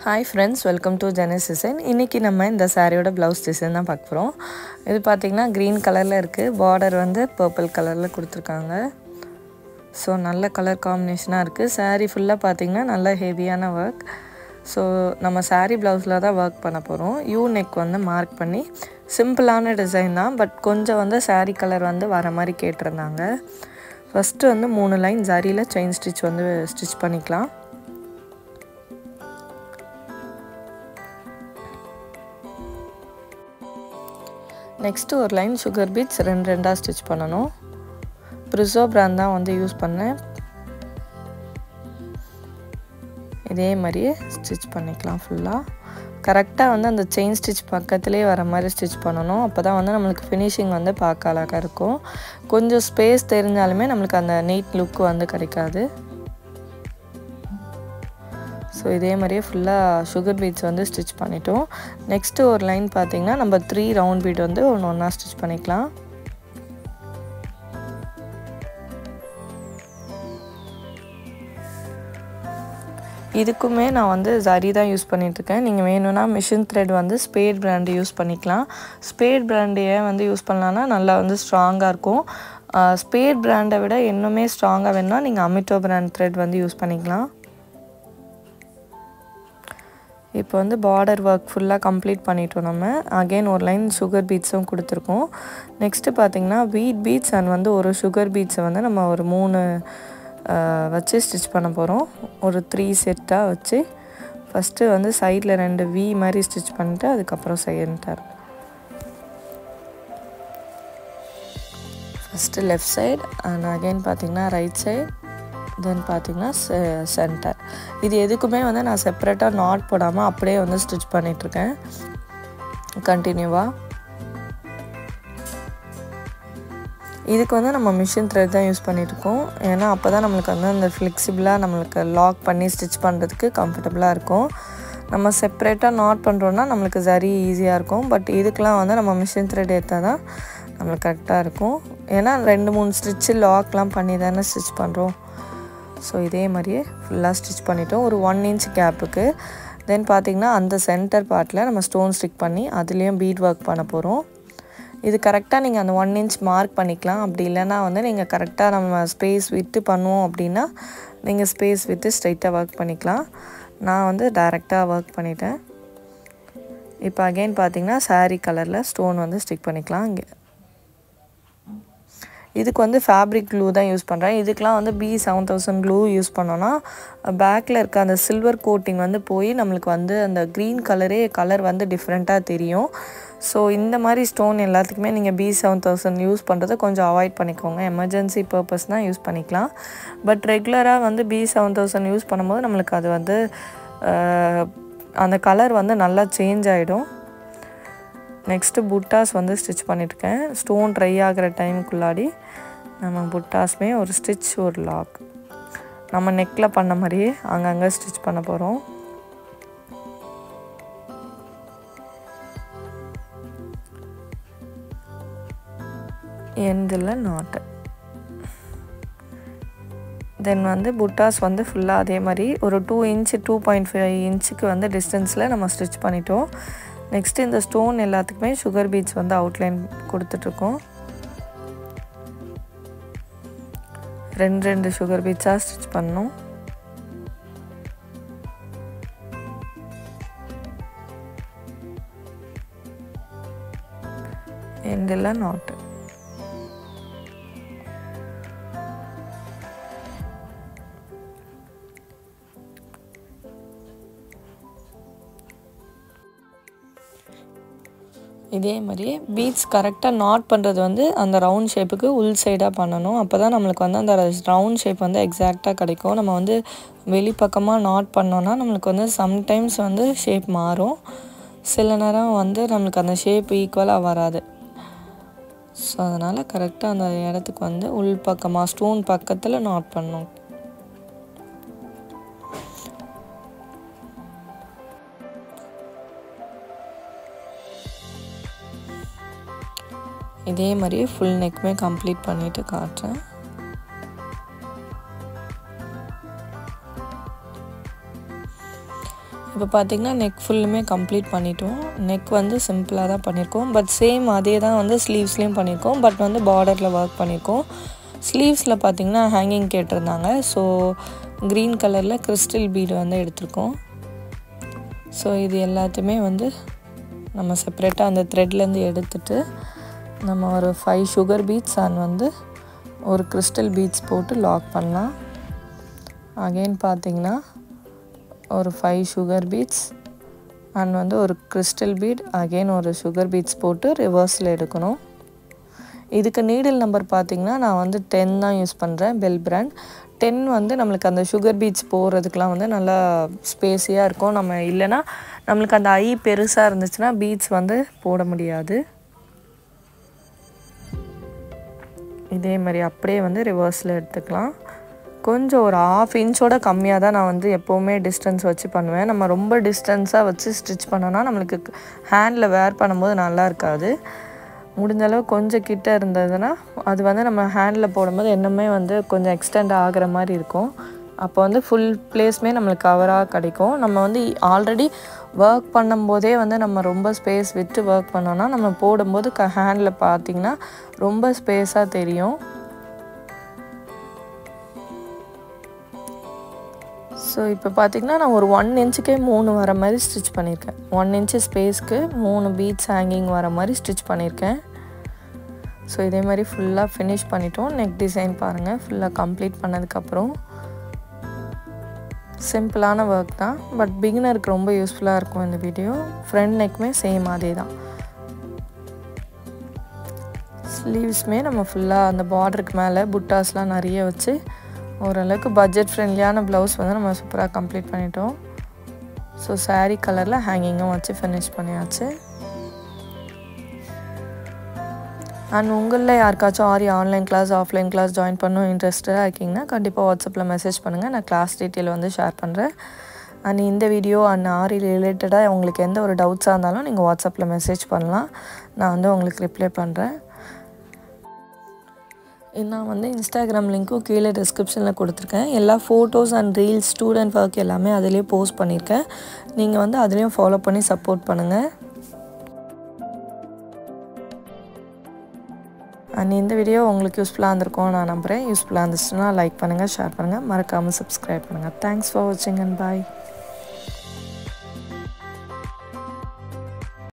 Hi friends, welcome to Janis Design. இன்னைக்கு நம்ம இந்த சாரியோட ப்ளவுஸ் டிசைன் தான் பார்க்க போறோம். இது பாத்தீங்கன்னா green கலர்ல இருக்கு. border வந்து purple கலர்ல கொடுத்திருக்காங்க. சோ நல்ல கலர் காம்பினேஷனா இருக்கு. saree ஃபுல்லா பாத்தீங்கன்னா நல்ல ஹெவியான வர்க். சோ நம்ம saree ப்ளவுஸ்ல தான் வர்க் பண்ண போறோம். U neck வந்து மார்க் பண்ணி சிம்பிளான டிசைன் தான், பட் கொஞ்சம் வந்து saree கலர் வந்து வர மாதிரி கேட்டிருந்தாங்க. ஃபர்ஸ்ட் வந்து 3 லைன் ஜரியில செயின் ஸ்டிட்ச் வந்து ஸ்டிட்ச் பண்ணிக்கலாம். நெக்ஸ்ட் ஒரு லைன் sugar beads ரெண்டா ஸ்டிட்ச் பண்ணனும். Brizo brand தான் வந்து யூஸ் பண்ணேன். இதே மாதிரி ஸ்டிட்ச் பண்ணிக்கலாம் ஃபுல்லா. கரெக்ட்டா வந்து அந்த செயின் ஸ்டிட்ச் பக்கத்திலே வர மாதிரி ஸ்டிட்ச் பண்ணனும். அப்பதான் வந்து நமக்கு ஃபினிஷிங் வந்து பார்க்க அழகா இருக்கும். கொஞ்சம் ஸ்பேஸ் தெரிஞ்சாலுமே நமக்கு அந்த நீட் லுக் வந்து கிடைக்காது. சோ இதே மாதிரியே ஃபுல்லா sugar beads வந்து ஸ்டிட்ச் பண்ணிட்டோம். நெக்ஸ்ட் ஒரு லைன் பாத்தீங்கன்னா நம்ம 3 ரவுண்ட் பீட் வந்து ஒண்ணா ஸ்டிட்ச் பண்ணிக்கலாம். இதுக்குமே நான் வந்து ஜரி தான் யூஸ் பண்ணிட்டு இருக்கேன். நீங்க வேணும்னா machine thread வந்து Spade brand யூஸ் பண்ணிக்கலாம். Spade brand ஏன் வந்து யூஸ் பண்ணலாம்னா நல்லா வந்து ஸ்ட்ராங்கா இருக்கும். Spade brand விட இன்னுமே ஸ்ட்ராங்கா வேணும்னா நீங்க Amito brand thread வந்து யூஸ் பண்ணிக்கலாம். இப்போ வந்து border work ஃபுல்லா கம்ப்ளீட் பண்ணிட்டோம் நம்ம. again ஒரு லைன் sugar beadsம் கொடுத்திருக்கோம். நெக்ஸ்ட் பாத்தீங்கன்னா wheat beads and வந்து ஒரு sugar beads வந்து நம்ம ஒரு 3 வச்சு ஸ்டிட்ச் பண்ண போறோம். ஒரு 3 செட்டா வச்சு ஃபர்ஸ்ட் வந்து சைடுல 2 V மாதிரி ஸ்டிட்ச் பண்ணிட்டு அதுக்கு அப்புறம் centre. First left side and again பாத்தீங்கன்னா ரைட் சைடு, then பாத்தீங்கன்னா சென்டர். இது எதுக்குமே வந்து நான் செப்பரேட்டா நாட் போடாம அப்படியே வந்து ஸ்டிட்ச் பண்ணிட்டு இருக்கேன் கண்டினியூவா. இதுக்கு வந்து நம்ம machine thread தான் யூஸ் பண்ணிட்டு இருக்கோம். ஏன்னா அப்பதான் நமக்கு வந்து அந்த ஃப்ளெக்சிபிளா நமக்கு லாக் பண்ணி ஸ்டிட்ச் பண்றதுக்கு கம்ஃபர்ட்டபிளா இருக்கும். நம்ம செப்பரேட்டா நாட் பண்றோம்னா நமக்கு ஜரி ஈஸியா இருக்கும். பட் இதுக்கெல்லாம் வந்து நம்ம machine thread ஏத்தாதான் நமக்கு கரெக்ட்டா இருக்கும். ஏன்னா 2-3 ஸ்டிட்ச் லாக்லாம் பண்ணி தானே ஸ்டிட்ச் பண்றோம். சோ இதே மாதிரியே ஃபுல்லா ஸ்டிட்ச் பண்ணிட்டோம் ஒரு 1 inch கேப்புக்கு. தென் பாத்தீங்கன்னா அந்த சென்டர் பார்ட்ல நம்ம ஸ்டோன் ஸ்டிக் பண்ணி அதுலயும் பீட் வர்க் பண்ண போறோம். இது கரெக்ட்டா நீங்க அந்த 1 inch மார்க் பண்ணிக்கலாம். அப்படி இல்லனா வந்து நீங்க கரெக்ட்டா நம்ம ஸ்பேஸ் விட்டு பண்ணுவோம் அப்படினா நீங்க ஸ்பேஸ் விட்டு ஸ்ட்ரைட்டா வர்க் பண்ணிக்கலாம். நான் வந்து டைரக்ட்டா வர்க் பண்ணிட்டேன். இப்போ அகைன் பாத்தீங்கன்னா saree கலர்ல ஸ்டோன் வந்து ஸ்டிக் பண்ணிக்கலாம். இதுக்கு வந்து ஃபேப்ரிக் க்ளூ தான் யூஸ் பண்றேன். இதுக்குலாம் வந்து B7000 க்ளூ யூஸ் பண்ணோம்னா பேக்ல இருக்க அந்த சில்வர் கோட்டிங் வந்து போய் நமக்கு வந்து அந்த green கலர் வந்து டிஃபரண்டா தெரியும். சோ இந்த மாதிரி ஸ்டோன் எல்லாத்துக்குமே நீங்க B7000 யூஸ் பண்றதை கொஞ்சம் அவாய்ட் பண்ணிக்கோங்க. எமர்ஜென்சி பர்பஸ்னா யூஸ் பண்ணிக்கலாம். பட் ரெகுலரா வந்து B7000 யூஸ் பண்ணும்போது நமக்கு அது வந்து அந்த கலர் வந்து நல்லா சேஞ்ச் ஆயிடும். நெக்ஸ்ட் புட்டாஸ் வந்து ஸ்டிட்ச் பண்ணிட்டு இருக்கேன். ஸ்டோன் ட்ரை ஆகுற டைம்க்குள்ளாடி நம்ம புட்டாஸ்மே ஒரு ஸ்டிட்ச் ஒரு லாக் நம்ம நெக்ல பண்ண மாதிரியே அங்கங்க ஸ்டிட்ச் பண்ண போறோம். எண்ட்ல நாட். தென் வந்து புட்டாஸ் வந்து ஃபுல்லா அதே மாதிரி ஒரு 2 inch 2.5 inchக்கு வந்து டிஸ்டன்ஸ்ல நம்ம ஸ்டிட்ச் பண்ணிட்டோம். நெக்ஸ்ட் இந்த ஸ்டோன் எல்லாத்துக்குமே sugar beads வந்து அவுட்லைன் கொடுத்துட்டு இருக்கோம். ரெண்டு sugar beads ஸ்டிட்ச் பண்ணனும். எண்ட்ல நாட். இதே மாதிரியே பீட்ஸ் கரெக்ட்டா நாட் பண்றது வந்து அந்த ரவுண்ட் ஷேப்புக்கு உள் சைடா பண்ணனும். அப்பதான் நமக்கு வந்து அந்த ரவுண்ட் ஷேப் வந்து எக்ஸாக்ட்டா கிடைக்கும். நம்ம வந்து வெளி பக்கமா நாட் பண்ணோம்னா நமக்கு வந்து சம்டைம்ஸ் வந்து ஷேப் மாறும். சில நேரம் வந்து நமக்கு அந்த ஷேப் ஈக்குவலா வராது. சோ அதனால கரெக்ட்டா அந்த இடத்துக்கு வந்து உள் பக்கமா ஸ்டோன் பக்கத்துல நாட் பண்ணனும். இதே மாதிரி ஃபுல் நெக்மே கம்ப்ளீட் பண்ணிட்டு காட்டுறேன். இப்போ பார்த்திங்கன்னா நெக் ஃபுல்லுமே கம்ப்ளீட் பண்ணிட்டோம். நெக் வந்து சிம்பிளாக தான் பண்ணியிருக்கோம். பட் சேம் அதே தான் வந்து ஸ்லீவ்ஸ்லேயும் பண்ணியிருக்கோம். பட் வந்து பார்டரில் ஒர்க் பண்ணியிருக்கோம். ஸ்லீவ்ஸில் பார்த்திங்கன்னா ஹேங்கிங் கேட்டிருந்தாங்க. ஸோ க்ரீன் கலரில் கிறிஸ்டல் பீடு வந்து எடுத்திருக்கோம். ஸோ இது எல்லாத்தையுமே வந்து நம்ம செப்பரேட்டாக அந்த த்ரெட்லேருந்து எடுத்துகிட்டு நம்ம ஒரு 5 சுகர் பீட்ஸ் அண்ட் வந்து ஒரு கிறிஸ்டல் பீட்ஸ் போட்டு லாக் பண்ணலாம். அகெயின் பார்த்திங்கன்னா ஒரு 5 சுகர் பீட்ஸ் அண்ட் வந்து ஒரு கிறிஸ்டல் பீட் அகெயின் ஒரு சுகர் பீட்ஸ் போட்டு ரிவர்ஸில் எடுக்கணும். இதுக்கு நீடில் நம்பர் பார்த்திங்கன்னா நான் வந்து 10 தான் யூஸ் பண்ணுறேன். பெல் பிராண்ட் 10 வந்து நம்மளுக்கு அந்த சுகர் பீட்ஸ் போடுறதுக்கெலாம் வந்து நல்லா ஸ்பேஸியாக இருக்கும். நம்ம இல்லைன்னா நம்மளுக்கு அந்த ஐ பெருசாக இருந்துச்சுன்னா பீட்ஸ் வந்து போட முடியாது. இதே மாதிரி அப்படியே வந்து ரிவர்ஸில் எடுத்துக்கலாம். கொஞ்சம் ஒரு 1/2 இன்ச்சோட கம்மியாக தான் நான் வந்து எப்போவுமே டிஸ்டன்ஸ் வச்சு பண்ணுவேன். நம்ம ரொம்ப டிஸ்டன்ஸாக வச்சு ஸ்டிச் பண்ணோன்னா நம்மளுக்கு ஹேண்டில் வேர் பண்ணும்போது நல்லா இருக்காது. முடிஞ்சளவு கொஞ்சம் கிட்ட இருந்ததுன்னா அது வந்து நம்ம ஹேண்டில் போடும்போது இன்னுமே வந்து கொஞ்சம் எக்ஸ்டெண்ட் ஆகிற மாதிரி இருக்கும். அப்போ வந்து ஃபுல் ப்ளேஸுமே நம்மளுக்கு கவராக கிடைக்கும். நம்ம வந்து ஆல்ரெடி ஒர்க் பண்ணும்போதே வந்து நம்ம ரொம்ப ஸ்பேஸ் விட்டு ஒர்க் பண்ணோன்னா நம்ம போடும்போது ஹேண்டில் பார்த்திங்கன்னா ரொம்ப ஸ்பேஸாக தெரியும். ஸோ இப்போ பார்த்திங்கன்னா நான் ஒரு 1 இன்ச்சுக்கே 3 வர மாதிரி ஸ்டிச் பண்ணியிருக்கேன். 1 இன்ச்சு ஸ்பேஸ்க்கு 3 பீட்ஸ் ஹேங்கிங் வர மாதிரி ஸ்டிச் பண்ணியிருக்கேன். ஸோ இதே மாதிரி ஃபுல்லாக ஃபினிஷ் பண்ணிட்டோம். நெக் டிசைன் பாருங்கள். ஃபுல்லாக கம்ப்ளீட் பண்ணதுக்கப்புறம் சிம்பிளான ஒர்க் தான். பட் பிகினருக்கு ரொம்ப யூஸ்ஃபுல்லாக இருக்கும் இந்த வீடியோ. ஃப்ரண்ட் நெக்குமே சேம் அதே தான். ஸ்லீவ்ஸுமே நம்ம ஃபுல்லாக அந்த பார்டருக்கு மேலே புட்டாஸ்லாம் நிறைய வச்சு ஓரளவுக்கு பட்ஜெட் ஃப்ரெண்ட்லியான ப்ளவுஸ் வந்து நம்ம சூப்பராக கம்ப்ளீட் பண்ணிட்டோம். ஸோ சாரீ கலரில் ஹேங்கிங்கும் வச்சு ஃபினிஷ் பண்ணியாச்சு. அண்ட் உங்களில் யாருக்காச்சும் Aari online class offline class join பண்ணணும் இன்ட்ரெஸ்டாக இருக்கீங்கன்னா கண்டிப்பாக வாட்ஸ்அப்பில் மெசேஜ் பண்ணுங்கள். நான் கிளாஸ் டீட்டெயில் வந்து ஷேர் பண்ணுறேன். அண்ட் இந்த வீடியோ அண்ட் ஆரி ரிலேட்டடாக உங்களுக்கு எந்த ஒரு டவுட்ஸாக இருந்தாலும் நீங்கள் வாட்ஸ்அப்பில் மெசேஜ் பண்ணலாம். நான் வந்து உங்களுக்கு ரிப்ளை பண்ணுறேன். நான் வந்து இன்ஸ்டாகிராம் லிங்க்கும் கீழே டிஸ்கிரிப்ஷனில் கொடுத்துருக்கேன். எல்லா photos and reels student work எல்லாமே அதிலே போஸ்ட் பண்ணியிருக்கேன். நீங்கள் வந்து அதுலேயும் ஃபாலோ பண்ணி சப்போர்ட் பண்ணுங்கள். அண்ட் இந்த வீடியோ உங்களுக்கு யூஸ்ஃபுல்லாக இருந்திருக்கும் நான் நம்புகிறேன். யூஸ்ஃபுல்லாக இருந்துச்சுன்னா லைக் பண்ணுங்கள், ஷேர் பண்ணுங்கள், மறக்காமல் சப்ஸ்கிரைப் பண்ணுங்கள். தேங்க்ஸ் ஃபார் வாட்சிங் அண்ட் பாய்.